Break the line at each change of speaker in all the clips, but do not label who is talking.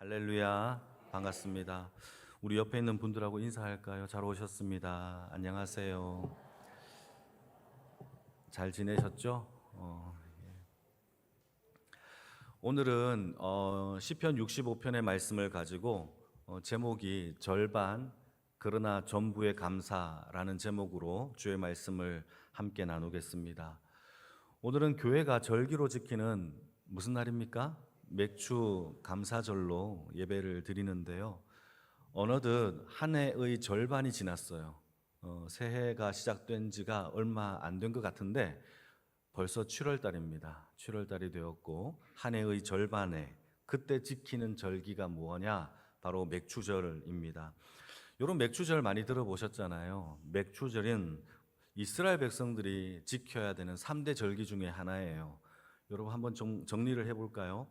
할렐루야, 반갑습니다. 우리 옆에 있는 분들하고 인사할까요? 잘 오셨습니다. 안녕하세요. 잘 지내셨죠? 예. 오늘은 시편 65편의 말씀을 가지고 제목이 절반 그러나 전부의 감사라는 제목으로 주의 말씀을 함께 나누겠습니다. 오늘은 교회가 절기로 지키는 무슨 날입니까? 맥주 감사절로 예배를 드리는데요. 어느덧 한 해의 절반이 지났어요. 새해가 시작된 지가 얼마 안 된 것 같은데 벌써 7월 달입니다. 7월 달이 되었고 한 해의 절반에 그때 지키는 절기가 뭐냐? 바로 맥주절입니다. 이런 맥주절 많이 들어보셨잖아요. 맥주절은 이스라엘 백성들이 지켜야 되는 3대 절기 중에 하나예요. 여러분 한번 정리를 해볼까요?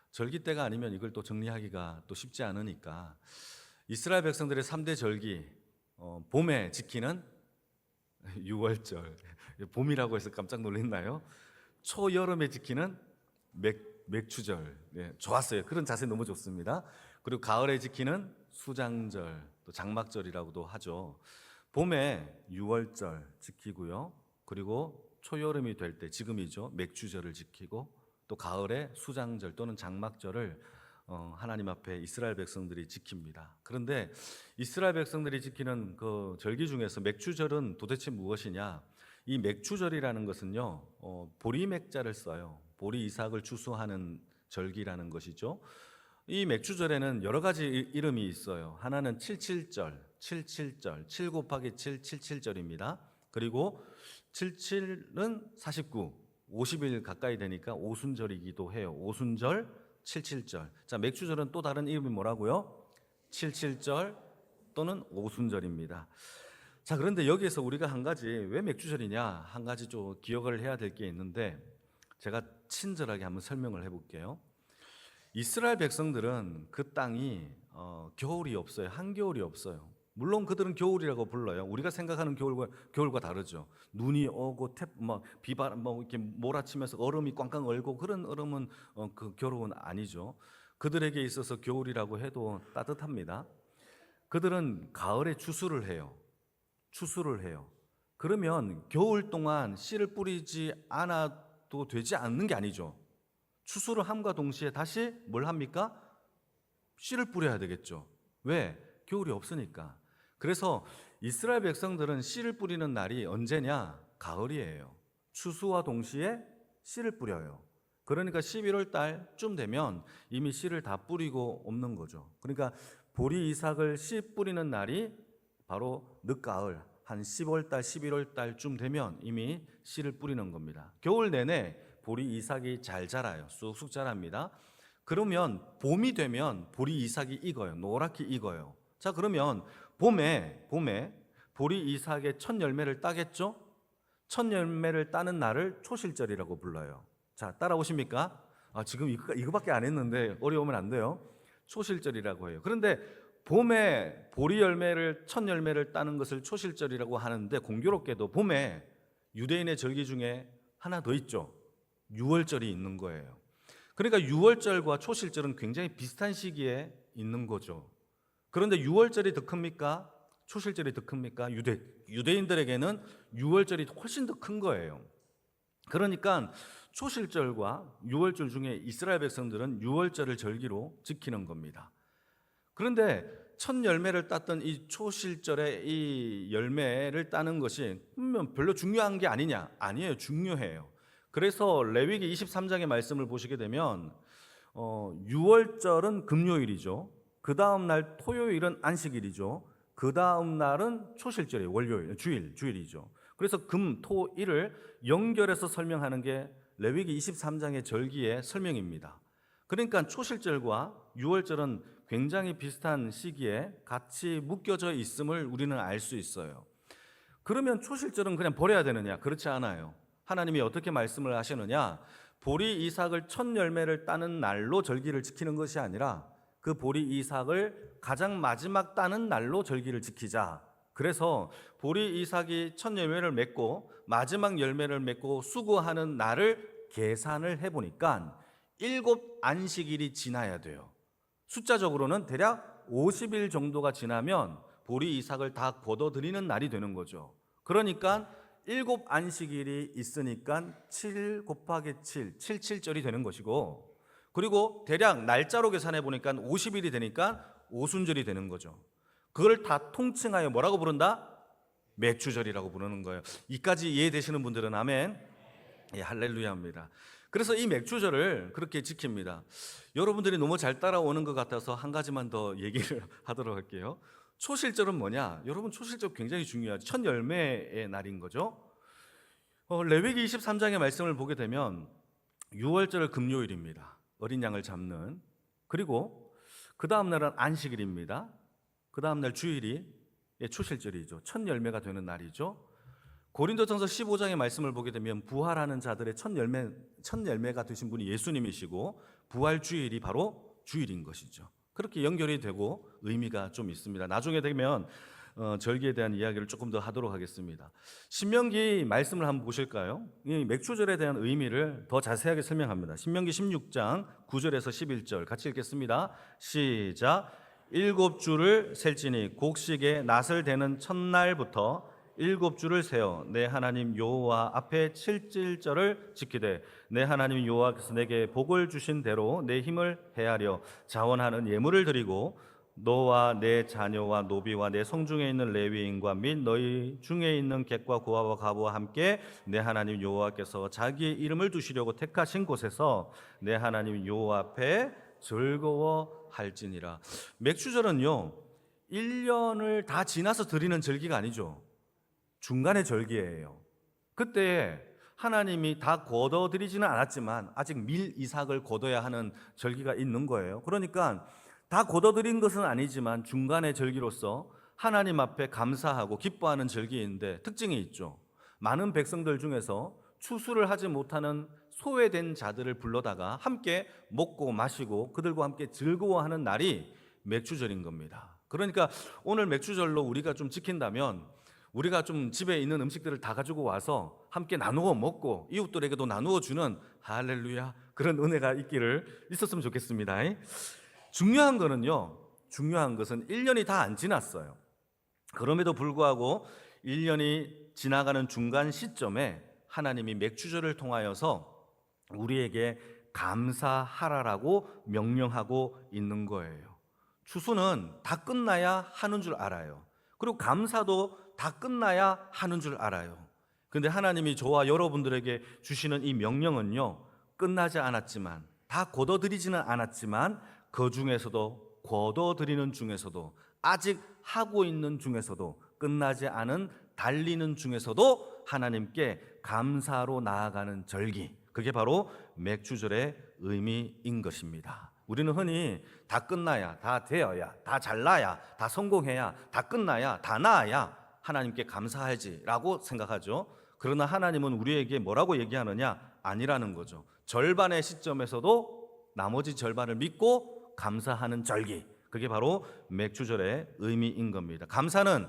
절기 때가 아니면 이걸 또 정리하기가 또 쉽지 않으니까 이스라엘 백성들의 3대 절기, 봄에 지키는 유월절, 봄이라고 해서 깜짝 놀랐나요? 초여름에 지키는 맥주절, 네, 좋았어요. 그런 자세 너무 좋습니다. 그리고 가을에 지키는 수장절, 또 장막절이라고도 하죠. 봄에 유월절 지키고요. 그리고 초여름이 될 때, 지금이죠, 맥주절을 지키고, 또 가을에 수장절 또는 장막절을 하나님 앞에 이스라엘 백성들이 지킵니다. 그런데 이스라엘 백성들이 지키는 그 절기 중에서 맥주절은 도대체 무엇이냐? 이 맥주절이라는 것은요, 보리맥자를 써요. 보리 이삭을 추수하는 절기라는 것이죠. 이 맥주절에는 여러 가지 이름이 있어요. 하나는 77절, 77절, 7 곱하기 7, 77절입니다. 그리고 77은 49, 50일 가까이 되니까 오순절이기도 해요. 오순절, 77절. 자, 맥주절은 또 다른 이름이 뭐라고요? 77절 또는 오순절입니다. 자, 그런데 여기에서 우리가 한 가지, 왜 맥주절이냐? 한 가지 좀 기억을 해야 될 게 있는데 제가 친절하게 한번 설명을 해볼게요. 이스라엘 백성들은 그 땅이 겨울이 없어요. 한겨울이 없어요. 물론 그들은 겨울이라고 불러요. 우리가 생각하는 겨울과 다르죠. 눈이 오고 비바람 이렇게 몰아치면서 얼음이 꽝꽝 얼고 그런 얼음은 그 겨울은 아니죠. 그들에게 있어서 겨울이라고 해도 따뜻합니다. 그들은 가을에 추수를 해요. 추수를 해요. 그러면 겨울 동안 씨를 뿌리지 않아도 되지 않는 게 아니죠. 추수를 함과 동시에 다시 뭘 합니까? 씨를 뿌려야 되겠죠. 왜? 겨울이 없으니까. 그래서 이스라엘 백성들은 씨를 뿌리는 날이 언제냐? 가을이에요. 추수와 동시에 씨를 뿌려요. 그러니까 11월 달쯤 되면 이미 씨를 다 뿌리고 없는 거죠. 그러니까 보리 이삭을 씨 뿌리는 날이 바로 늦가을, 한 10월 달, 11월 달쯤 되면 이미 씨를 뿌리는 겁니다. 겨울 내내 보리 이삭이 잘 자라요. 쑥쑥 자랍니다. 그러면 봄이 되면 보리 이삭이 익어요. 노랗게 익어요. 자, 그러면 봄에 보리 이삭의 첫 열매를 따겠죠? 첫 열매를 따는 날을 초실절이라고 불러요. 자, 따라오십니까? 지금 이거밖에 안 했는데 어려우면 안 돼요. 초실절이라고 해요. 그런데 봄에 보리 열매를 첫 열매를 따는 것을 초실절이라고 하는데 공교롭게도 봄에 유대인의 절기 중에 하나 더 있죠. 유월절이 있는 거예요. 그러니까 유월절과 초실절은 굉장히 비슷한 시기에 있는 거죠. 그런데 유월절이 더 큽니까? 초실절이 더 큽니까? 유대인들에게는 유월절이 훨씬 더 큰 거예요. 그러니까 초실절과 유월절 중에 이스라엘 백성들은 유월절을 절기로 지키는 겁니다. 그런데 첫 열매를 땄던 이 초실절의 이 열매를 따는 것이 별로 중요한 게 아니냐? 아니에요. 중요해요. 그래서 레위기 23장의 말씀을 보시게 되면 6월절은 금요일이죠. 그 다음 날 토요일은 안식일이죠. 그 다음 날은 초실절이에요. 월요일, 주일이죠. 그래서 금, 토, 일을 연결해서 설명하는 게 레위기 23장의 절기의 설명입니다. 그러니까 초실절과 6월절은 굉장히 비슷한 시기에 같이 묶여져 있음을 우리는 알 수 있어요. 그러면 초실절은 그냥 버려야 되느냐? 그렇지 않아요. 하나님이 어떻게 말씀을 하시느냐? 보리 이삭을 첫 열매를 따는 날로 절기를 지키는 것이 아니라 그 보리 이삭을 가장 마지막 따는 날로 절기를 지키자. 그래서 보리 이삭이 첫 열매를 맺고 마지막 열매를 맺고 수고하는 날을 계산을 해보니까 7 안식일이 지나야 돼요. 숫자적으로는 대략 50일 정도가 지나면 보리 이삭을 다 거둬들이는 날이 되는 거죠. 그러니까 7안식일이 있으니까 7 곱하기 7, 77절이 되는 것이고, 그리고 대략 날짜로 계산해 보니까 50일이 되니까 오순절이 되는 거죠. 그걸 다 통칭하여 뭐라고 부른다? 맥주절이라고 부르는 거예요. 이까지 이해되시는 분들은 아멘. 예, 할렐루야입니다. 그래서 이 맥주절을 그렇게 지킵니다. 여러분들이 너무 잘 따라오는 것 같아서 한 가지만 더 얘기를 하도록 할게요. 초실절은 뭐냐? 여러분, 초실절 굉장히 중요하죠. 첫 열매의 날인 거죠. 레위기 23장의 말씀을 보게 되면 6월절 금요일입니다. 어린 양을 잡는. 그리고 그 다음 날은 안식일입니다. 그 다음 날 주일이 초실절이죠. 첫 열매가 되는 날이죠. 고린도전서 15장의 말씀을 보게 되면 부활하는 자들의 첫 열매가 되신 분이 예수님이시고, 부활 주일이 바로 주일인 것이죠. 그렇게 연결이 되고 의미가 좀 있습니다. 나중에 되면 절기에 대한 이야기를 조금 더 하도록 하겠습니다. 신명기 말씀을 한번 보실까요? 이 맥주절에 대한 의미를 더 자세하게 설명합니다. 신명기 16장 9절에서 11절 같이 읽겠습니다. 시작. 7주를 셀지니 곡식의 낫을 대는 첫날부터 7주를 세어 내 하나님 여호와 앞에 칠칠절을 지키되 내 하나님 여호와께서 내게 복을 주신 대로 내 힘을 헤아려 자원하는 예물을 드리고 너와 내 자녀와 노비와 내 성중에 있는 레위인과 및 너희 중에 있는 객과 고아와 가부와 함께 내 하나님 여호와께서 자기의 이름을 두시려고 택하신 곳에서 내 하나님 여호와 앞에 즐거워할지니라. 맥주절은요 1년을 다 지나서 드리는 절기가 아니죠. 중간의 절기예요. 그때 하나님이 다 거둬들이지는 않았지만 아직 밀 이삭을 거둬야 하는 절기가 있는 거예요. 그러니까 다 거둬들인 것은 아니지만 중간의 절기로서 하나님 앞에 감사하고 기뻐하는 절기인데 특징이 있죠. 많은 백성들 중에서 추수를 하지 못하는 소외된 자들을 불러다가 함께 먹고 마시고 그들과 함께 즐거워하는 날이 맥주절인 겁니다. 그러니까 오늘 맥주절로 우리가 좀 지킨다면 우리가 좀 집에 있는 음식들을 다 가지고 와서 함께 나누어 먹고 이웃들에게도 나누어 주는 할렐루야 그런 은혜가 있었으면 좋겠습니다. 중요한 것은 1년이 다 안 지났어요. 그럼에도 불구하고 1년이 지나가는 중간 시점에 하나님이 맥주절을 통하여서 우리에게 감사하라라고 명령하고 있는 거예요. 추수는 다 끝나야 하는 줄 알아요. 그리고 감사도 다 끝나야 하는 줄 알아요. 그런데 하나님이 저와 여러분들에게 주시는 이 명령은요 끝나지 않았지만 다 거둬들이지는 않았지만 그 중에서도 거둬들이는 중에서도 아직 하고 있는 중에서도 끝나지 않은 달리는 중에서도 하나님께 감사로 나아가는 절기, 그게 바로 맥주절의 의미인 것입니다. 우리는 흔히 다 끝나야, 다 되어야, 다 잘나야, 다 성공해야, 다 끝나야, 다 나아야 하나님께 감사하지라고 생각하죠. 그러나 하나님은 우리에게 뭐라고 얘기하느냐? 아니라는 거죠. 절반의 시점에서도 나머지 절반을 믿고 감사하는 절기, 그게 바로 맥주절의 의미인 겁니다. 감사는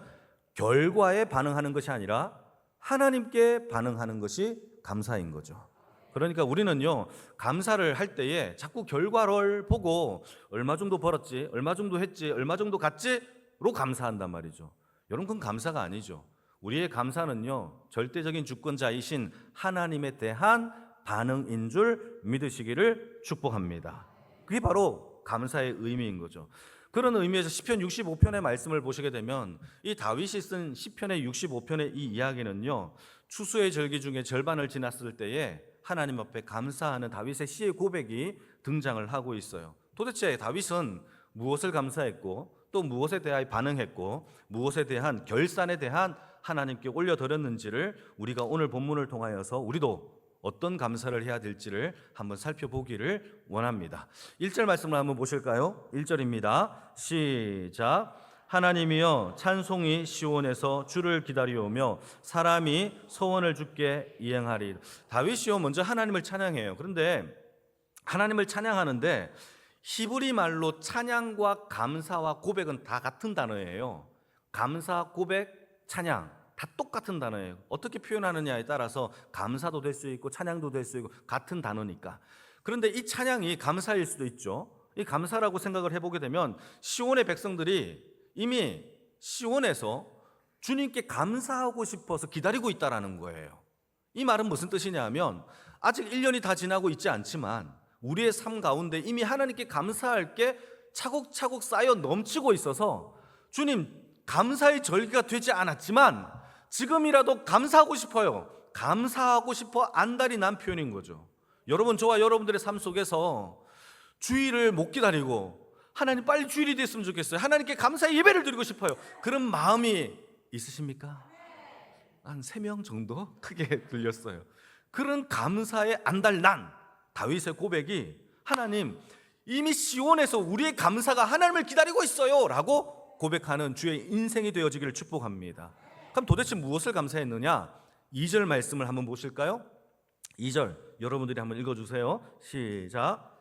결과에 반응하는 것이 아니라 하나님께 반응하는 것이 감사인 거죠. 그러니까 우리는요 감사를 할 때에 자꾸 결과를 보고 얼마 정도 벌었지, 얼마 정도 했지, 얼마 정도 갔지로 감사한단 말이죠. 여러분, 그건 감사가 아니죠. 우리의 감사는요 절대적인 주권자이신 하나님에 대한 반응인 줄 믿으시기를 축복합니다. 그게 바로 감사의 의미인 거죠. 그런 의미에서 시편 65편의 말씀을 보시게 되면 이 다윗이 쓴 시편의 65편의 이 이야기는요 추수의 절기 중에 절반을 지났을 때에 하나님 앞에 감사하는 다윗의 시의 고백이 등장을 하고 있어요. 도대체 다윗은 무엇을 감사했고 또 무엇에 대하여 반응했고 무엇에 대한 결산에 대한 하나님께 올려드렸는지를 우리가 오늘 본문을 통하여서 우리도 어떤 감사를 해야 될지를 한번 살펴보기를 원합니다. 1절 말씀을 한번 보실까요? 1절입니다. 시작. 하나님이여 찬송이 시온에서 주를 기다리오며 사람이 소원을 주께 이행하리. 다윗이요 먼저 하나님을 찬양해요. 그런데 하나님을 찬양하는데 히브리 말로 찬양과 감사와 고백은 다 같은 단어예요. 감사, 고백, 찬양 다 똑같은 단어예요. 어떻게 표현하느냐에 따라서 감사도 될 수 있고 찬양도 될 수 있고 같은 단어니까. 그런데 이 찬양이 감사일 수도 있죠. 이 감사라고 생각을 해보게 되면 시온의 백성들이 이미 시온에서 주님께 감사하고 싶어서 기다리고 있다라는 거예요. 이 말은 무슨 뜻이냐 하면 아직 1년이 다 지나고 있지 않지만 우리의 삶 가운데 이미 하나님께 감사할 게 차곡차곡 쌓여 넘치고 있어서 주님 감사의 절기가 되지 않았지만 지금이라도 감사하고 싶어요. 감사하고 싶어 안달이 난 표현인 거죠. 여러분, 저와 여러분들의 삶 속에서 주일을 못 기다리고 하나님 빨리 주일이 됐으면 좋겠어요. 하나님께 감사의 예배를 드리고 싶어요. 그런 마음이 있으십니까? 한 3명 정도 크게 들렸어요. 그런 감사의 안달난 다윗의 고백이 하나님 이미 시온에서 우리의 감사가 하나님을 기다리고 있어요 라고 고백하는 주의 인생이 되어지기를 축복합니다. 그럼 도대체 무엇을 감사했느냐? 2절 말씀을 한번 보실까요? 2절 여러분들이 한번 읽어주세요. 시작.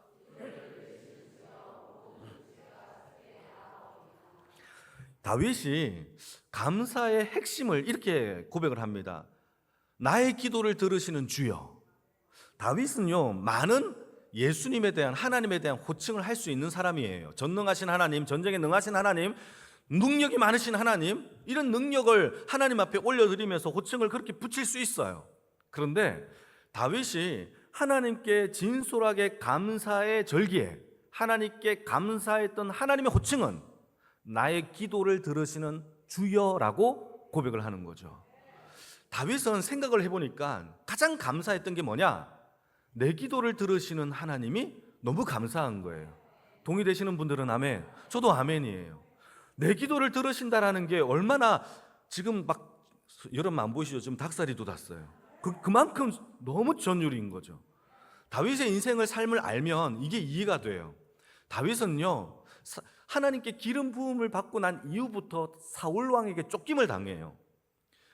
다윗이 감사의 핵심을 이렇게 고백을 합니다. 나의 기도를 들으시는 주여. 다윗은요, 많은 예수님에 대한, 하나님에 대한 호칭을 할 수 있는 사람이에요. 전능하신 하나님, 전쟁에 능하신 하나님, 능력이 많으신 하나님, 이런 능력을 하나님 앞에 올려드리면서 호칭을 그렇게 붙일 수 있어요. 그런데 다윗이 하나님께 진솔하게 감사의 절기에 하나님께 감사했던 하나님의 호칭은 나의 기도를 들으시는 주여라고 고백을 하는 거죠. 다윗은 생각을 해보니까 가장 감사했던 게 뭐냐? 내 기도를 들으시는 하나님이 너무 감사한 거예요. 동의되시는 분들은 아멘. 저도 아멘이에요. 내 기도를 들으신다라는 게 얼마나, 지금 막 여러분 안 보이시죠? 지금 닭살이 돋았어요. 그만큼 너무 전율인 거죠. 다윗의 인생을, 삶을 알면 이게 이해가 돼요. 다윗은요, 하나님께 기름 부음을 받고 난 이후부터 사울 왕에게 쫓김을 당해요.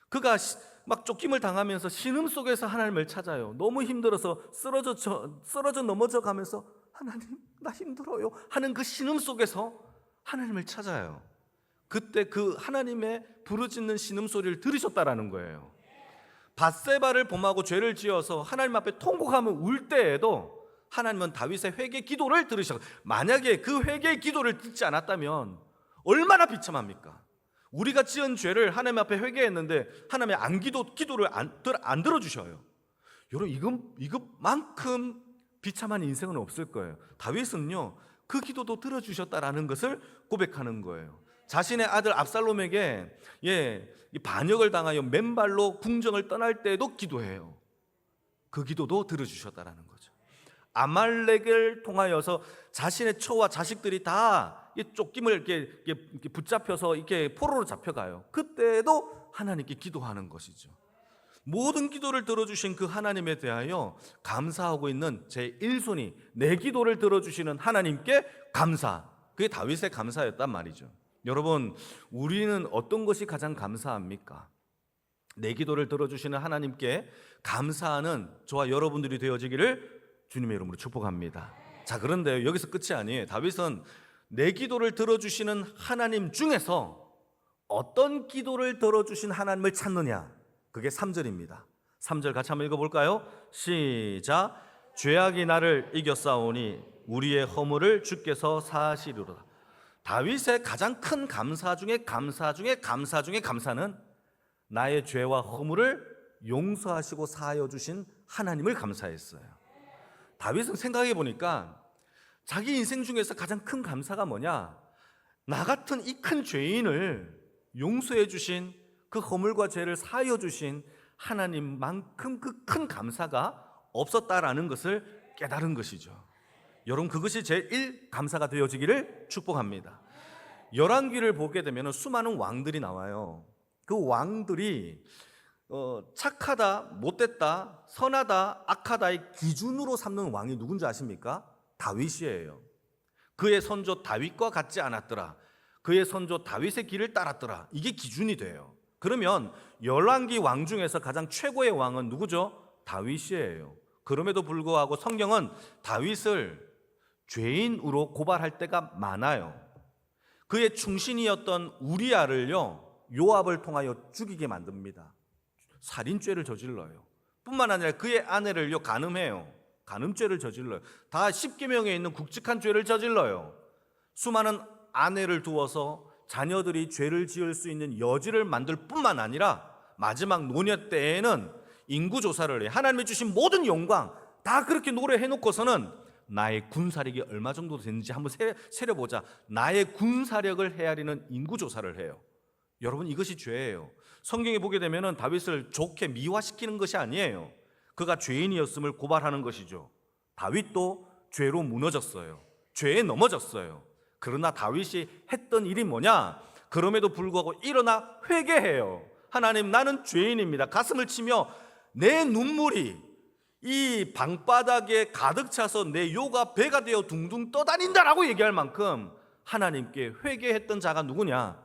그가 막 쫓김을 당하면서 신음 속에서 하나님을 찾아요. 너무 힘들어서 쓰러져 넘어져 가면서 하나님 나 힘들어요 하는 그 신음 속에서 하나님을 찾아요. 그때 그 하나님의 부르짖는 신음 소리를 들으셨다라는 거예요. 밧세바를 범하고 죄를 지어서 하나님 앞에 통곡하며 울 때에도 하나님은 다윗의 회개 기도를 들으셨어요. 만약에 그 회개의 기도를 듣지 않았다면 얼마나 비참합니까? 우리가 지은 죄를 하나님 앞에 회개했는데 하나님의 기도를 안 들어주셔요. 여러분, 이것만큼 비참한 인생은 없을 거예요. 다윗은요, 그 기도도 들어주셨다라는 것을 고백하는 거예요. 자신의 아들 압살롬에게 반역을 당하여 맨발로 궁정을 떠날 때에도 기도해요. 그 기도도 들어주셨다라는 거죠. 아말렉을 통하여서 자신의 처와 자식들이 다 쫓김을 이렇게 붙잡혀서 이렇게 포로로 잡혀가요. 그때도 하나님께 기도하는 것이죠. 모든 기도를 들어주신 그 하나님에 대하여 감사하고 있는 제 1순위, 내 기도를 들어주시는 하나님께 감사. 그게 다윗의 감사였단 말이죠. 여러분, 우리는 어떤 것이 가장 감사합니까? 내 기도를 들어주시는 하나님께 감사하는 저와 여러분들이 되어지기를 주님의 이름으로 축복합니다. 자, 그런데 여기서 끝이 아니에요. 다윗은 내 기도를 들어주시는 하나님 중에서 어떤 기도를 들어주신 하나님을 찾느냐? 그게 3절입니다. 3절 같이 한번 읽어볼까요? 시작. 죄악이 나를 이겼사오니 우리의 허물을 주께서 사하시리로다. 다윗의 가장 큰 감사 중에 감사는 나의 죄와 허물을 용서하시고 사하여 주신 하나님을 감사했어요. 다윗은 생각해 보니까 자기 인생 중에서 가장 큰 감사가 뭐냐? 나 같은 이 큰 죄인을 용서해 주신, 그 허물과 죄를 사하여 주신 하나님만큼 그 큰 감사가 없었다라는 것을 깨달은 것이죠. 여러분, 그것이 제1 감사가 되어지기를 축복합니다. 열왕기를 보게 되면 수많은 왕들이 나와요. 그 왕들이 착하다, 못됐다, 선하다, 악하다의 기준으로 삼는 왕이 누군지 아십니까? 다윗이에요. 그의 선조 다윗과 같지 않았더라, 그의 선조 다윗의 길을 따랐더라, 이게 기준이 돼요. 그러면 열왕기 왕 중에서 가장 최고의 왕은 누구죠? 다윗이에요. 그럼에도 불구하고 성경은 다윗을 죄인으로 고발할 때가 많아요. 그의 충신이었던 우리아를요, 요압을 통하여 죽이게 만듭니다. 살인죄를 저질러요. 뿐만 아니라 그의 아내를요, 간음해요. 간음죄를 저질러요. 다 십계명에 있는 굵직한 죄를 저질러요. 수많은 아내를 두어서 자녀들이 죄를 지을 수 있는 여지를 만들 뿐만 아니라 마지막 노년 때에는 인구조사를 해. 하나님이 주신 모든 영광 다 그렇게 노래해놓고서는 나의 군사력이 얼마 정도 되는지 한번 세려보자. 나의 군사력을 헤아리는 인구조사를 해요. 여러분, 이것이 죄예요. 성경에 보게 되면 다윗을 좋게 미화시키는 것이 아니에요. 그가 죄인이었음을 고발하는 것이죠. 다윗도 죄로 무너졌어요. 죄에 넘어졌어요. 그러나 다윗이 했던 일이 뭐냐? 그럼에도 불구하고 일어나 회개해요. 하나님, 나는 죄인입니다. 가슴을 치며 내 눈물이 이 방바닥에 가득 차서 내 요가 배가 되어 둥둥 떠다닌다라고 얘기할 만큼 하나님께 회개했던 자가 누구냐?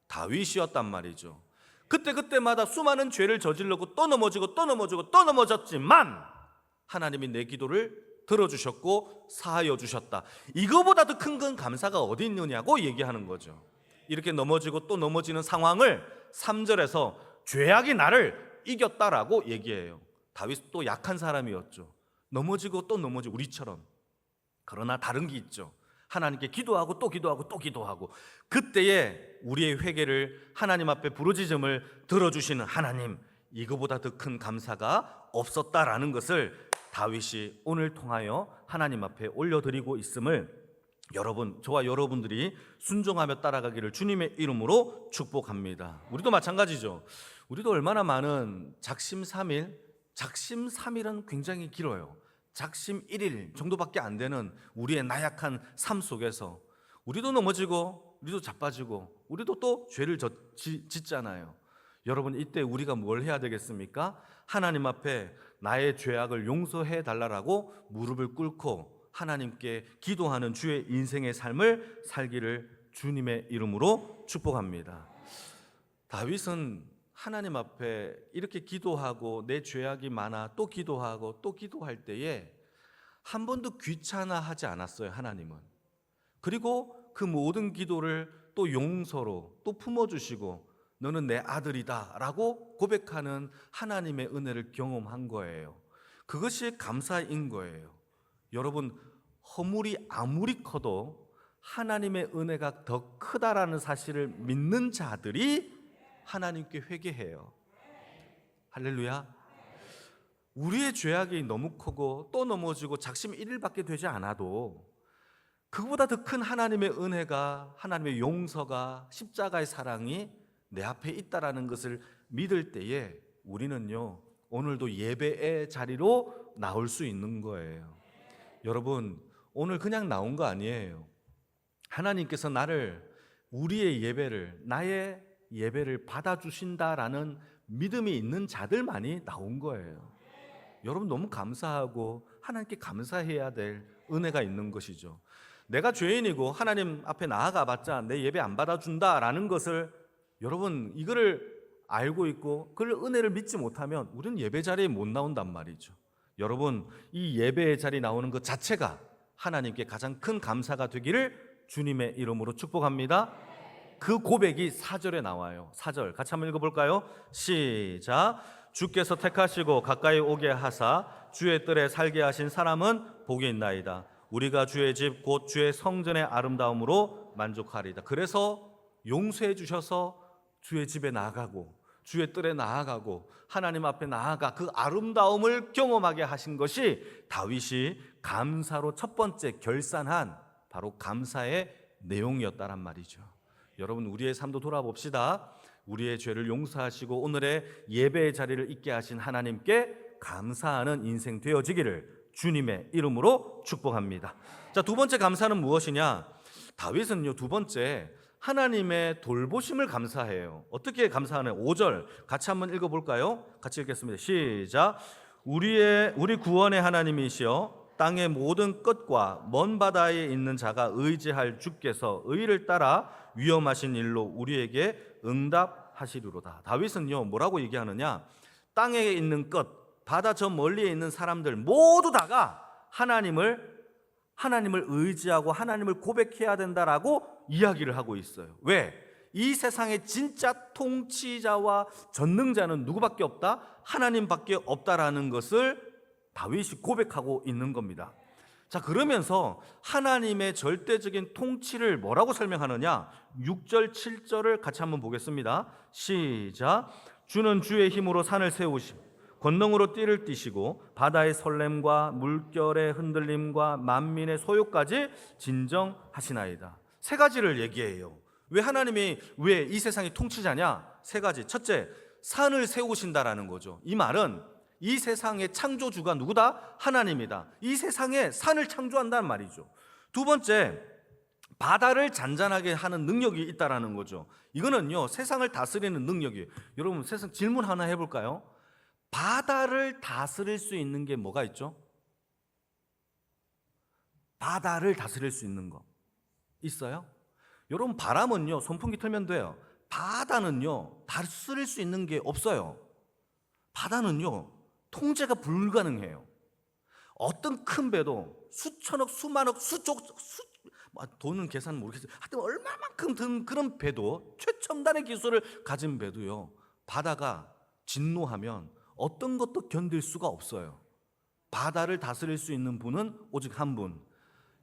다윗이었단 말이죠. 그때마다 수많은 죄를 저질렀고 또 넘어지고 또 넘어지고 또 넘어졌지만 하나님이 내 기도를 들어주셨고 사하여 주셨다. 이거보다 더 큰 건 감사가 어디 있느냐고 얘기하는 거죠. 이렇게 넘어지고 또 넘어지는 상황을 3절에서 죄악이 나를 이겼다라고 얘기해요. 다윗도 약한 사람이었죠. 넘어지고 또 넘어지고 우리처럼. 그러나 다른 게 있죠. 하나님께 기도하고 또 기도하고 또 기도하고 그때에 우리의 회개를 하나님 앞에 부르짖음을 들어주시는 하나님, 이거보다 더 큰 감사가 없었다라는 것을 다윗이 오늘 통하여 하나님 앞에 올려드리고 있음을 여러분, 저와 여러분들이 순종하며 따라가기를 주님의 이름으로 축복합니다. 우리도 마찬가지죠. 우리도 얼마나 많은 작심 3일, 작심 3일은 굉장히 길어요. 작심 1일 정도밖에 안 되는 우리의 나약한 삶 속에서 우리도 넘어지고 우리도 자빠지고 우리도 또 죄를 짓잖아요. 여러분, 이때 우리가 뭘 해야 되겠습니까? 하나님 앞에 나의 죄악을 용서해 달라고 무릎을 꿇고 하나님께 기도하는 주의 인생의 삶을 살기를 주님의 이름으로 축복합니다. 다윗은 하나님 앞에 이렇게 기도하고 내 죄악이 많아 또 기도하고 또 기도할 때에 한 번도 귀찮아하지 않았어요, 하나님은. 그리고 그 모든 기도를 또 용서로 또 품어주시고 너는 내 아들이다 라고 고백하는 하나님의 은혜를 경험한 거예요. 그것이 감사인 거예요. 여러분, 허물이 아무리 커도 하나님의 은혜가 더 크다라는 사실을 믿는 자들이 하나님께 회개해요. 할렐루야. 우리의 죄악이 너무 크고 또 넘어지고 작심 1일밖에 되지 않아도 그보다 더 큰 하나님의 은혜가, 하나님의 용서가, 십자가의 사랑이 내 앞에 있다라는 것을 믿을 때에 우리는요, 오늘도 예배의 자리로 나올 수 있는 거예요. 여러분, 오늘 그냥 나온 거 아니에요. 하나님께서 우리의 예배를, 나의 예배를 받아주신다라는 믿음이 있는 자들만이 나온 거예요. 여러분, 너무 감사하고 하나님께 감사해야 될 은혜가 있는 것이죠. 내가 죄인이고 하나님 앞에 나아가봤자 내 예배 안 받아준다라는 것을, 여러분, 이거를 알고 있고 그 은혜를 믿지 못하면 우리는 예배 자리에 못 나온단 말이죠. 여러분, 이 예배의 자리에 나오는 것 자체가 하나님께 가장 큰 감사가 되기를 주님의 이름으로 축복합니다. 그 고백이 4절에 나와요. 4절 같이 한번 읽어볼까요? 시작. 주께서 택하시고 가까이 오게 하사 주의 뜰에 살게 하신 사람은 복이 있나이다. 우리가 주의 집 곧 주의 성전의 아름다움으로 만족하리이다. 그래서 용서해 주셔서 주의 집에 나아가고 주의 뜰에 나아가고 하나님 앞에 나아가 그 아름다움을 경험하게 하신 것이 다윗이 감사로 첫 번째 결산한 바로 감사의 내용이었다란 말이죠. 여러분, 우리의 삶도 돌아봅시다. 우리의 죄를 용서하시고 오늘의 예배의 자리를 있게 하신 하나님께 감사하는 인생 되어지기를 주님의 이름으로 축복합니다. 자, 두 번째 감사는 무엇이냐? 다윗은요, 두 번째 하나님의 돌보심을 감사해요. 어떻게 감사하나요? 5절 같이 한번 읽어볼까요? 같이 읽겠습니다. 시작. 우리 구원의 하나님이시여 땅의 모든 끝과 먼 바다에 있는 자가 의지할 주께서 의를 따라 위험하신 일로 우리에게 응답하시리로다. 다윗은요, 뭐라고 얘기하느냐? 땅에 있는 끝, 바다 저 멀리에 있는 사람들 모두 다가 하나님을 의지하고 하나님을 고백해야 된다라고 이야기를 하고 있어요. 왜? 이 세상의 진짜 통치자와 전능자는 누구밖에 없다? 하나님밖에 없다라는 것을 다윗이 고백하고 있는 겁니다. 자, 그러면서 하나님의 절대적인 통치를 뭐라고 설명하느냐? 6절, 7절을 같이 한번 보겠습니다. 시작. 주는 주의 힘으로 산을 세우시고 권능으로 띠를 띠시고 바다의 설렘과 물결의 흔들림과 만민의 소요까지 진정하시나이다. 세 가지를 얘기해요. 왜 하나님이 왜 이 세상의 통치자냐? 세 가지. 첫째, 산을 세우신다라는 거죠. 이 말은 이 세상의 창조주가 누구다? 하나님이다. 이 세상에 산을 창조한다는 말이죠. 두 번째, 바다를 잔잔하게 하는 능력이 있다라는 거죠. 이거는요, 세상을 다스리는 능력이에요. 여러분, 세상 질문 하나 해볼까요? 바다를 다스릴 수 있는 게 뭐가 있죠? 바다를 다스릴 수 있는 거 있어요? 여러분, 바람은요, 선풍기 틀면 돼요. 바다는요, 다스릴 수 있는 게 없어요. 바다는요, 통제가 불가능해요. 어떤 큰 배도 수천억, 수만억, 돈은 계산 모르겠어요. 하여튼 얼마만큼 든 그런 배도, 최첨단의 기술을 가진 배도요, 바다가 진노하면 어떤 것도 견딜 수가 없어요. 바다를 다스릴 수 있는 분은 오직 한 분.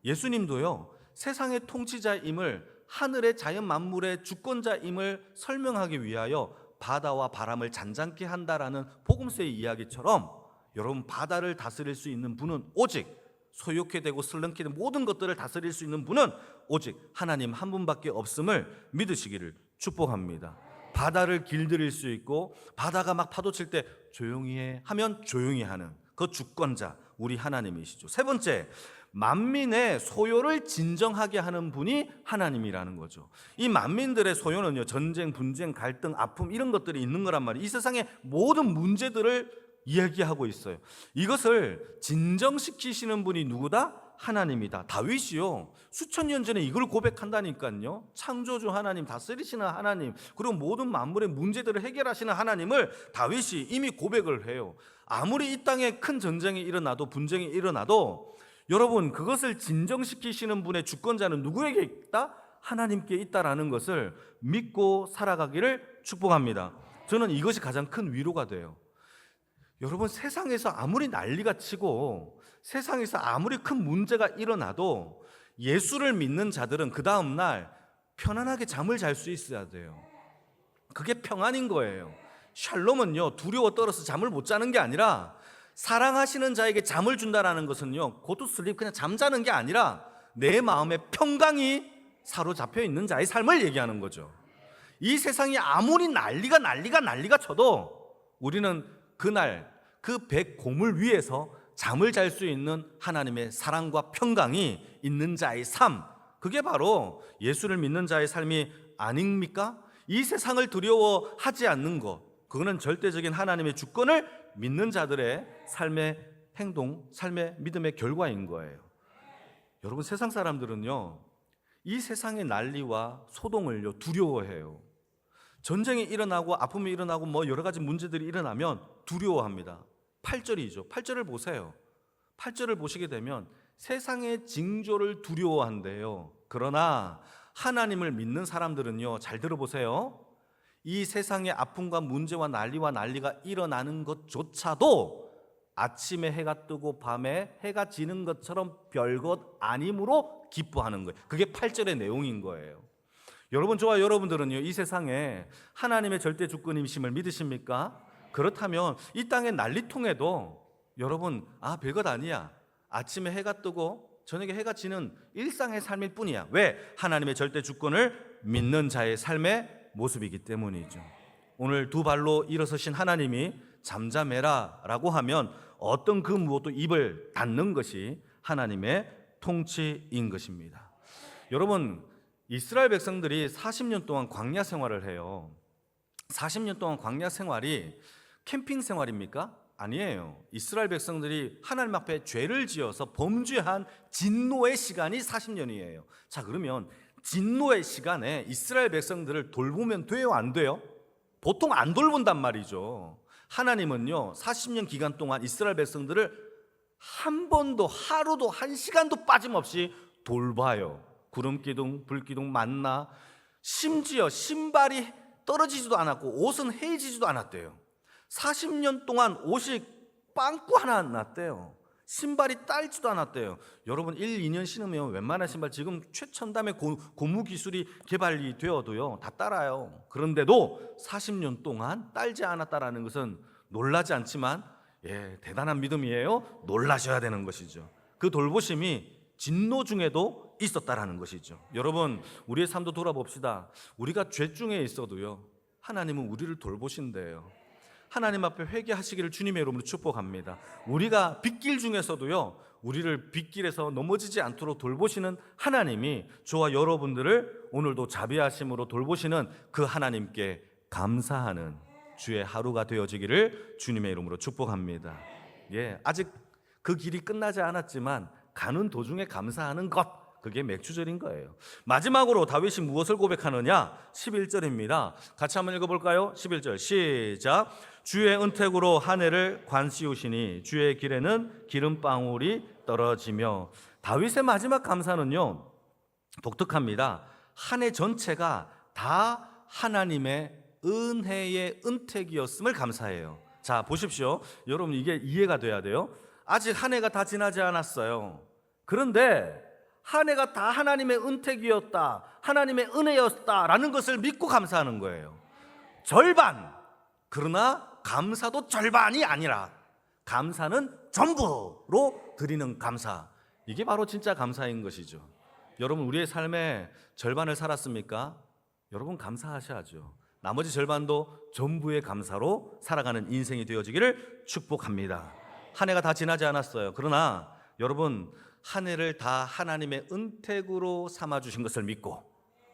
예수님도요, 세상의 통치자임을, 하늘의 자연 만물의 주권자임을 설명하기 위하여 바다와 바람을 잔잔케 한다라는 복음서의 이야기처럼 여러분, 바다를 다스릴 수 있는 분은 오직, 소욕해 되고 슬렁게 되는 모든 것들을 다스릴 수 있는 분은 오직 하나님 한 분밖에 없음을 믿으시기를 축복합니다. 바다를 길들일 수 있고 바다가 막 파도 칠 때 조용히 해 하면 조용히 하는 그 주권자, 우리 하나님이시죠. 세 번째, 만민의 소요를 진정하게 하는 분이 하나님이라는 거죠. 이 만민들의 소요는요, 전쟁, 분쟁, 갈등, 아픔 이런 것들이 있는 거란 말이에요. 이 세상의 모든 문제들을 이야기하고 있어요. 이것을 진정시키시는 분이 누구다? 하나님이다. 다윗이요, 수천 년 전에 이걸 고백한다니까요. 창조주 하나님, 다스리시는 하나님, 그리고 모든 만물의 문제들을 해결하시는 하나님을 다윗이 이미 고백을 해요. 아무리 이 땅에 큰 전쟁이 일어나도, 분쟁이 일어나도 여러분, 그것을 진정시키시는 분의 주권자는 누구에게 있다? 하나님께 있다라는 것을 믿고 살아가기를 축복합니다. 저는 이것이 가장 큰 위로가 돼요. 여러분, 세상에서 아무리 난리가 치고 세상에서 아무리 큰 문제가 일어나도 예수를 믿는 자들은 그 다음 날 편안하게 잠을 잘 수 있어야 돼요. 그게 평안인 거예요. 샬롬은요, 두려워 떨어서 잠을 못 자는 게 아니라, 사랑하시는 자에게 잠을 준다라는 것은요, 고투 슬립, 그냥 잠자는 게 아니라 내 마음에 평강이 사로잡혀 있는 자의 삶을 얘기하는 거죠. 이 세상이 아무리 난리가 쳐도 우리는 그날 그 백고물 위에서 잠을 잘 수 있는 하나님의 사랑과 평강이 있는 자의 삶, 그게 바로 예수를 믿는 자의 삶이 아닙니까? 이 세상을 두려워하지 않는 것, 그거는 절대적인 하나님의 주권을 믿는 자들의 삶의 행동, 삶의 믿음의 결과인 거예요. 여러분, 세상 사람들은요, 이 세상의 난리와 소동을요, 두려워해요. 전쟁이 일어나고 아픔이 일어나고 뭐 여러 가지 문제들이 일어나면 두려워합니다. 8절이죠. 8절을 보세요. 8절을 보시게 되면 세상의 징조를 두려워한대요. 그러나 하나님을 믿는 사람들은요, 잘 들어보세요. 이 세상의 아픔과 문제와 난리가 일어나는 것조차도 아침에 해가 뜨고 밤에 해가 지는 것처럼 별것 아님으로 기뻐하는 거예요. 그게 8절의 내용인 거예요. 여러분, 저와 여러분들은요, 이 세상에 하나님의 절대 주권임심을 믿으십니까? 그렇다면 이 땅의 난리통에도 여러분, 별것 아니야, 아침에 해가 뜨고 저녁에 해가 지는 일상의 삶일 뿐이야. 왜? 하나님의 절대 주권을 믿는 자의 삶의 모습이기 때문이죠. 오늘 두 발로 일어서신 하나님이 잠잠해라 라고 하면 어떤 그 무엇도 입을 닫는 것이 하나님의 통치인 것입니다. 여러분, 이스라엘 백성들이 40년 동안 광야 생활을 해요. 40년 동안 광야 생활이 캠핑 생활입니까? 아니에요. 이스라엘 백성들이 하나님 앞에 죄를 지어서 범죄한 진노의 시간이 40년이에요. 자, 그러면 진노의 시간에 이스라엘 백성들을 돌보면 돼요, 안 돼요? 보통 안 돌본단 말이죠. 하나님은요, 40년 기간 동안 이스라엘 백성들을 한 번도, 하루도, 한 시간도 빠짐없이 돌봐요. 구름기둥, 불기둥, 만나, 심지어 신발이 떨어지지도 않았고 옷은 헤어지지도 않았대요. 40년 동안 옷이 빵꾸 하나 났대요. 신발이 딸지도 않았대요. 여러분 1, 2년 신으면 웬만한 신발 지금 최첨단의 고무 기술이 개발이 되어도요 다 따라요. 그런데도 40년 동안 딸지 않았다라는 것은 놀라지 않지만 대단한 믿음이에요. 놀라셔야 되는 것이죠. 그 돌보심이 진노 중에도 있었다라는 것이죠. 여러분 우리의 삶도 돌아봅시다. 우리가 죄 중에 있어도요 하나님은 우리를 돌보신대요. 하나님 앞에 회개하시기를 주님의 이름으로 축복합니다. 우리가 빗길 중에서도요 우리를 빗길에서 넘어지지 않도록 돌보시는 하나님이 저와 여러분들을 오늘도 자비하심으로 돌보시는 그 하나님께 감사하는 주의 하루가 되어지기를 주님의 이름으로 축복합니다. 아직 그 길이 끝나지 않았지만 가는 도중에 감사하는 것, 그게 맥주절인 거예요. 마지막으로 다윗이 무엇을 고백하느냐? 11절입니다. 같이 한번 읽어볼까요? 11절 시작. 주의 은택으로 한 해를 관씌우시니 주의 길에는 기름방울이 떨어지며. 다윗의 마지막 감사는요 독특합니다. 한 해 전체가 다 하나님의 은혜의 은택이었음을 감사해요. 자 보십시오. 여러분 이게 이해가 돼야 돼요. 아직 한 해가 다 지나지 않았어요. 그런데 한 해가 다 하나님의 은택이었다, 하나님의 은혜였다라는 것을 믿고 감사하는 거예요. 절반, 그러나 감사도 절반이 아니라 감사는 전부로 드리는 감사, 이게 바로 진짜 감사인 것이죠. 여러분 우리의 삶의 절반을 살았습니까? 여러분 감사하셔야죠. 나머지 절반도 전부의 감사로 살아가는 인생이 되어지기를 축복합니다. 한 해가 다 지나지 않았어요. 그러나 여러분 한 해를 다 하나님의 은택으로 삼아주신 것을 믿고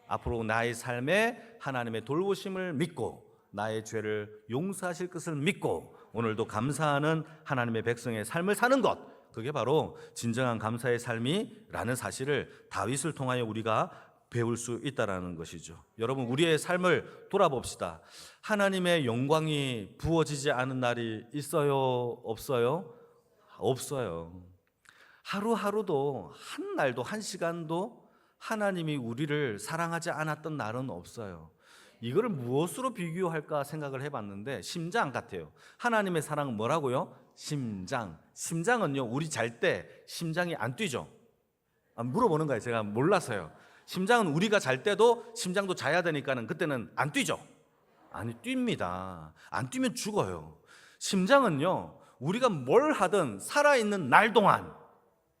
앞으로 나의 삶에 하나님의 돌보심을 믿고 나의 죄를 용서하실 것을 믿고 오늘도 감사하는 하나님의 백성의 삶을 사는 것, 그게 바로 진정한 감사의 삶이라는 사실을 다윗을 통하여 우리가 배울 수 있다는 것이죠. 여러분 우리의 삶을 돌아봅시다. 하나님의 영광이 부어지지 않은 날이 있어요? 없어요? 없어요. 하루하루도 한 날도 한 시간도 하나님이 우리를 사랑하지 않았던 날은 없어요. 이거를 무엇으로 비교할까 생각을 해봤는데 심장 같아요. 하나님의 사랑은 뭐라고요? 심장. 심장은요 우리 잘 때 심장이 안 뛰죠. 물어보는 거예요. 제가 몰라서요. 심장은 우리가 잘 때도 심장도 자야 되니까는 그때는 안 뛰죠. 아니 뜁니다. 안 뛰면 죽어요. 심장은요 우리가 뭘 하든 살아있는 날 동안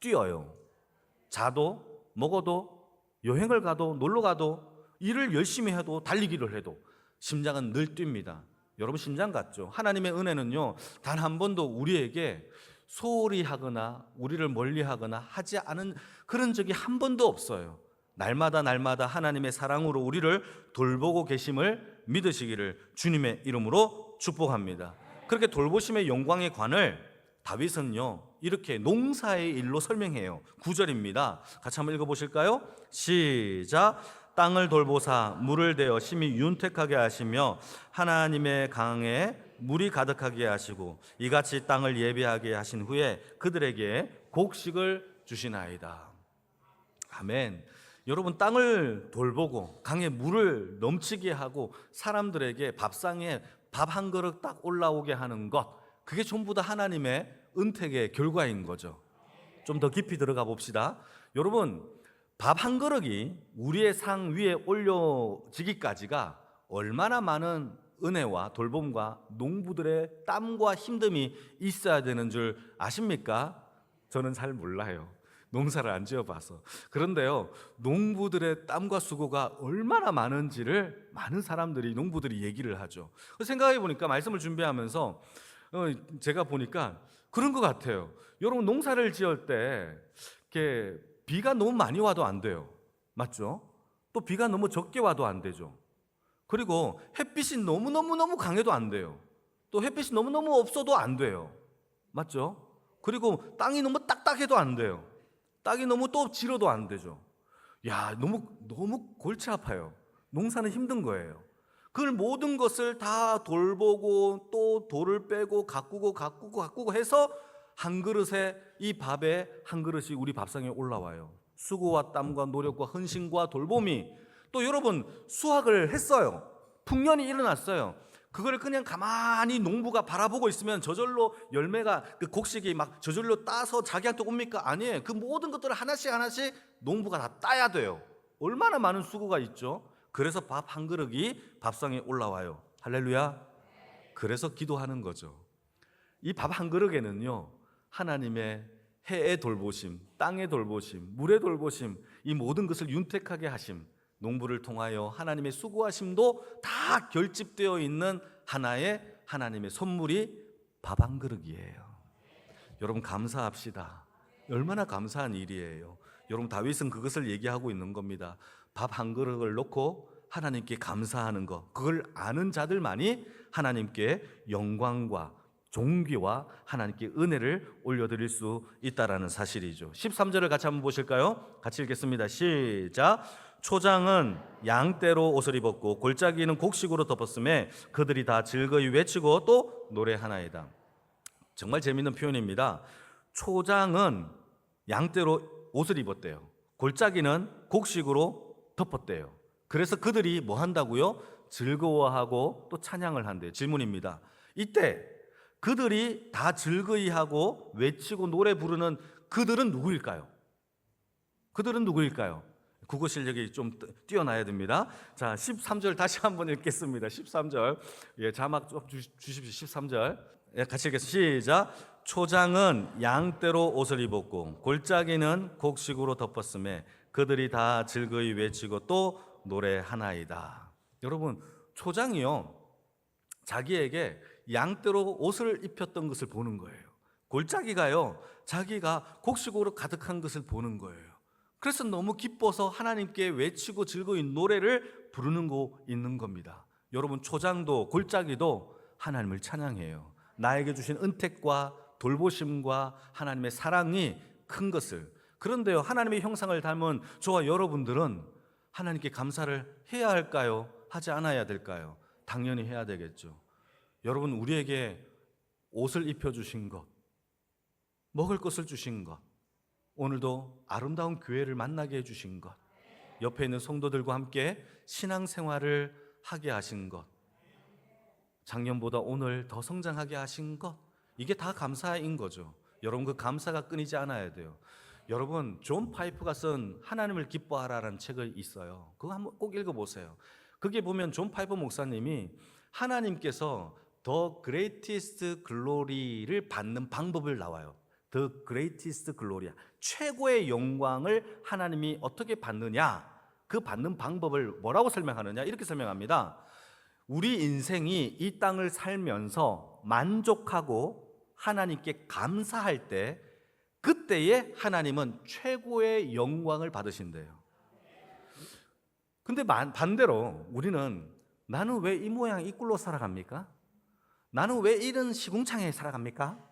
뛰어요. 자도 먹어도 여행을 가도 놀러 가도 일을 열심히 해도 달리기를 해도 심장은 늘 뜁니다. 여러분 심장 같죠? 하나님의 은혜는요 단 한 번도 우리에게 소홀히 하거나 우리를 멀리하거나 하지 않은 그런 적이 한 번도 없어요. 날마다 하나님의 사랑으로 우리를 돌보고 계심을 믿으시기를 주님의 이름으로 축복합니다. 그렇게 돌보심의 영광의 관을 다윗은요 이렇게 농사의 일로 설명해요. 9절입니다. 같이 한번 읽어보실까요? 시작. 땅을 돌보사 물을 대어 심히 윤택하게 하시며 하나님의 강에 물이 가득하게 하시고 이같이 땅을 예비하게 하신 후에 그들에게 곡식을 주시나이다. 아멘. 여러분 땅을 돌보고 강에 물을 넘치게 하고 사람들에게 밥상에 밥 한 그릇 딱 올라오게 하는 것, 그게 전부 다 하나님의 은택의 결과인 거죠. 좀 더 깊이 들어가 봅시다. 여러분 밥 한 그릇이 우리의 상 위에 올려지기까지가 얼마나 많은 은혜와 돌봄과 농부들의 땀과 힘듦이 있어야 되는 줄 아십니까? 저는 잘 몰라요. 농사를 안 지어봐서. 그런데요 농부들의 땀과 수고가 얼마나 많은지를 많은 사람들이, 농부들이 얘기를 하죠. 생각해 보니까 말씀을 준비하면서 제가 보니까 그런 것 같아요. 여러분 농사를 지을 때 이렇게 비가 너무 많이 와도 안 돼요. 맞죠? 또 비가 너무 적게 와도 안 되죠. 그리고 햇빛이 너무너무 강해도 안 돼요. 또 햇빛이 너무너무 없어도 안 돼요. 맞죠? 그리고 땅이 너무 딱딱해도 안 돼요. 땅이 너무 또 질어도 안 되죠. 야, 너무 골치 아파요. 농사는 힘든 거예요. 그 모든 것을 다 돌보고 또 돌을 빼고 가꾸고 해서 한 그릇에, 이 밥에 한 그릇이 우리 밥상에 올라와요. 수고와 땀과 노력과 헌신과 돌봄이. 또 여러분 수확을 했어요. 풍년이 일어났어요. 그걸 그냥 가만히 농부가 바라보고 있으면 저절로 열매가 그 곡식이 막 저절로 따서 자기한테 옵니까? 아니에요. 그 모든 것들을 하나씩 하나씩 농부가 다 따야 돼요. 얼마나 많은 수고가 있죠. 그래서 밥 한 그릇이 밥상에 올라와요. 할렐루야. 그래서 기도하는 거죠. 이 밥 한 그릇에는요, 하나님의 해의 돌보심, 땅의 돌보심, 물의 돌보심, 이 모든 것을 윤택하게 하심, 농부를 통하여 하나님의 수고하심도 다 결집되어 있는 하나의 하나님의 선물이 밥 한 그릇이에요. 여러분 감사합시다. 얼마나 감사한 일이에요. 여러분 다윗은 그것을 얘기하고 있는 겁니다. 밥 한 그릇을 놓고 하나님께 감사하는 것, 그걸 아는 자들만이 하나님께 영광과 존귀와 하나님께 은혜를 올려드릴 수 있다라는 사실이죠. 13절을 같이 한번 보실까요? 같이 읽겠습니다. 시작. 초장은 양떼로 옷을 입었고 골짜기는 곡식으로 덮었음에 그들이 다 즐거이 외치고 또 노래하나이다. 정말 재미있는 표현입니다. 초장은 양떼로 옷을 입었대요. 골짜기는 곡식으로 덮었대요. 그래서 그들이 뭐 한다고요? 즐거워하고 또 찬양을 한대요. 질문입니다. 이때 그들이 다 즐거이 하고 외치고 노래 부르는 그들은 누구일까요? 그들은 누구일까요? 국어 실력이 좀 뛰어나야 됩니다. 자, 13절 다시 한번 읽겠습니다. 13절. 예, 자막 좀 주십시오. 13절. 예, 같이 읽겠습니다. 시작. 초장은 양떼로 옷을 입었고 골짜기는 곡식으로 덮었음에 그들이 다 즐거이 외치고 또 노래하나이다. 여러분, 초장이요, 자기에게 양떼로 옷을 입혔던 것을 보는 거예요. 골짜기가요, 자기가 곡식으로 가득한 것을 보는 거예요. 그래서 너무 기뻐서 하나님께 외치고 즐거이 노래를 부르는 거 있는 겁니다. 여러분, 초장도 골짜기도 하나님을 찬양해요. 나에게 주신 은택과 돌보심과 하나님의 사랑이 큰 것을. 그런데요, 하나님의 형상을 닮은 저와 여러분들은 하나님께 감사를 해야 할까요? 하지 않아야 될까요? 당연히 해야 되겠죠. 여러분, 우리에게 옷을 입혀주신 것, 먹을 것을 주신 것, 오늘도 아름다운 교회를 만나게 해주신 것, 옆에 있는 성도들과 함께 신앙생활을 하게 하신 것, 작년보다 오늘 더 성장하게 하신 것, 이게 다 감사인 거죠. 여러분, 그 감사가 끊이지 않아야 돼요. 여러분, 존 파이프가 쓴 하나님을 기뻐하라라는 책이 있어요. 그거 한번 꼭 읽어보세요. 그게 보면 존 파이프 목사님이 하나님께서 The Greatest Glory를 받는 방법을 나와요. The Greatest Glory, 최고의 영광을 하나님이 어떻게 받느냐, 그 받는 방법을 뭐라고 설명하느냐, 이렇게 설명합니다. 우리 인생이 이 땅을 살면서 만족하고 하나님께 감사할 때, 그때에 하나님은 최고의 영광을 받으신대요. 근데 반대로 우리는, 나는 왜 이 모양 이 꼴로 살아갑니까? 나는 왜 이런 시궁창에 살아갑니까?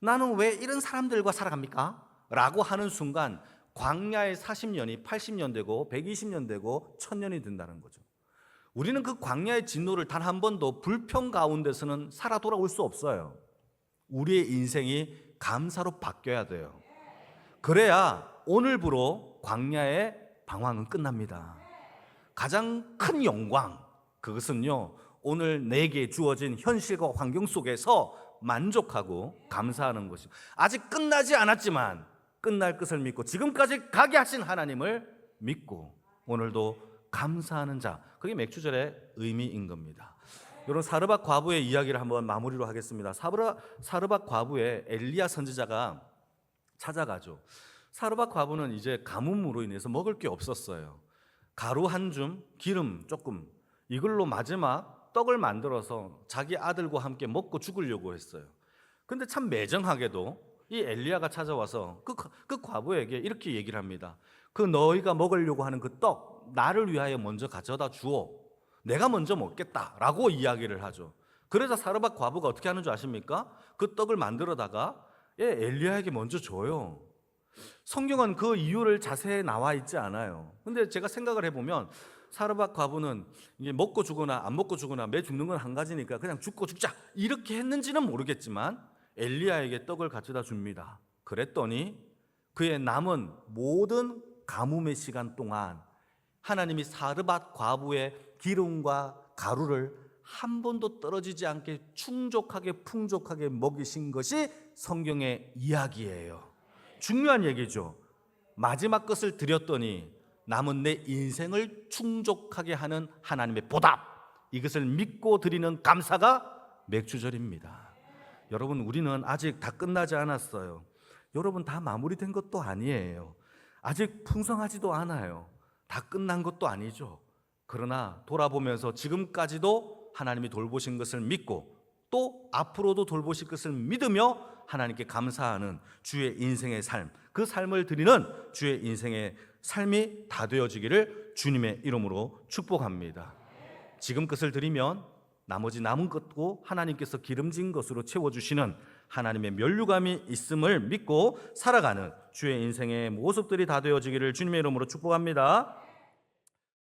나는 왜 이런 사람들과 살아갑니까? 라고 하는 순간 광야의 40년이 80년 되고 120년 되고 1000년이 된다는 거죠. 우리는 그 광야의 진노를 단 한 번도 불평 가운데서는 살아 돌아올 수 없어요. 우리의 인생이 감사로 바뀌어야 돼요. 그래야 오늘부로 광야의 방황은 끝납니다. 가장 큰 영광, 그것은요, 오늘 내게 주어진 현실과 환경 속에서 만족하고 감사하는 것이죠. 아직 끝나지 않았지만 끝날 것을 믿고 지금까지 가게 하신 하나님을 믿고 오늘도 감사하는 자, 그게 맥주절의 의미인 겁니다. 여러분, 사르밧 과부의 이야기를 한번 마무리로 하겠습니다. 사르밧 과부의 엘리야 선지자가 찾아가죠. 사르밧 과부는 이제 가뭄으로 인해서 먹을 게 없었어요. 가루 한 줌, 기름 조금, 이걸로 마지막 떡을 만들어서 자기 아들과 함께 먹고 죽으려고 했어요. 근데 참 매정하게도 이 엘리야가 찾아와서 그 과부에게 이렇게 얘기를 합니다. 그 너희가 먹으려고 하는 그 떡, 나를 위하여 먼저 가져다 주어. 내가 먼저 먹겠다라고 이야기를 하죠. 그래서 사르밧 과부가 어떻게 하는 줄 아십니까? 그 떡을 만들어다가 엘리야에게 먼저 줘요. 성경은 그 이유를 자세히 나와 있지 않아요. 근데 제가 생각을 해보면 사르밧 과부는 이게 먹고 죽거나 안 먹고 죽거나 매 죽는 건 한 가지니까 그냥 죽고 죽자 이렇게 했는지는 모르겠지만 엘리야에게 떡을 가져다 줍니다. 그랬더니 그의 남은 모든 가뭄의 시간 동안 하나님이 사르밧 과부의 기름과 가루를 한 번도 떨어지지 않게 충족하게 풍족하게 먹이신 것이 성경의 이야기예요. 중요한 얘기죠. 마지막 것을 드렸더니 남은 내 인생을 충족하게 하는 하나님의 보답, 이것을 믿고 드리는 감사가 맥주절입니다. 여러분, 우리는 아직 다 끝나지 않았어요. 여러분, 다 마무리된 것도 아니에요. 아직 풍성하지도 않아요. 다 끝난 것도 아니죠. 그러나 돌아보면서 지금까지도 하나님이 돌보신 것을 믿고 또 앞으로도 돌보실 것을 믿으며 하나님께 감사하는 주의 인생의 삶, 그 삶을 드리는 주의 인생의 삶이 다 되어지기를 주님의 이름으로 축복합니다. 지금 것을 드리면 나머지 남은 것도 하나님께서 기름진 것으로 채워주시는 하나님의 면류감이 있음을 믿고 살아가는 주의 인생의 모습들이 다 되어지기를 주님의 이름으로 축복합니다.